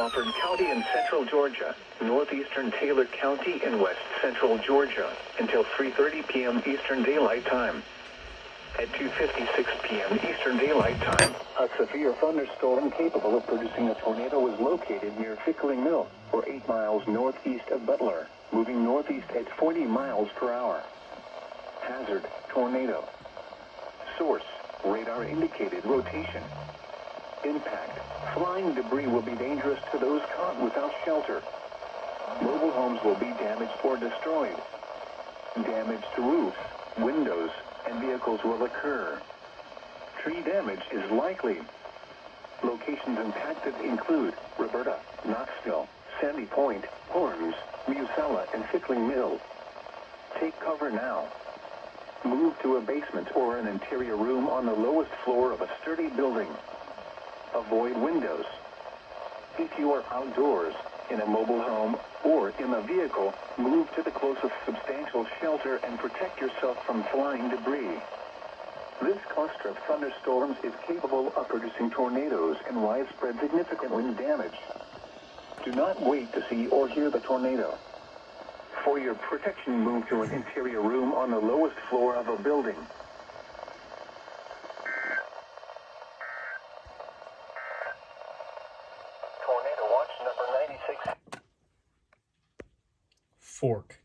Crawford County in central Georgia, northeastern Taylor County in west central Georgia, until 3:30 p.m. Eastern Daylight Time. At 2:56 p.m. Eastern Daylight Time, a severe thunderstorm capable of producing a tornado was located near Fickling Mill, or 8 miles northeast of Butler, moving northeast at 40 miles per hour. Hazard, tornado. Source, radar indicated rotation. Impact, flying debris will be dangerous to those caught without shelter. Mobile homes will be damaged or destroyed. Damage to roofs, windows, and vehicles will occur. Tree damage is likely. Locations impacted include Roberta, Knoxville, Sandy Point, Horns, Musella, and Fickling Mill. Take cover now. Move to a basement or an interior room on the lowest floor of a sturdy building. Avoid windows. If you are outdoors, in a mobile home, or in a vehicle, move to the closest substantial shelter and protect yourself from flying debris. This cluster of thunderstorms is capable of producing tornadoes and widespread significant wind damage. Do not wait to see or hear the tornado. For your protection, move to an interior room on the lowest floor of a building. Tornado watch number 96. Fork.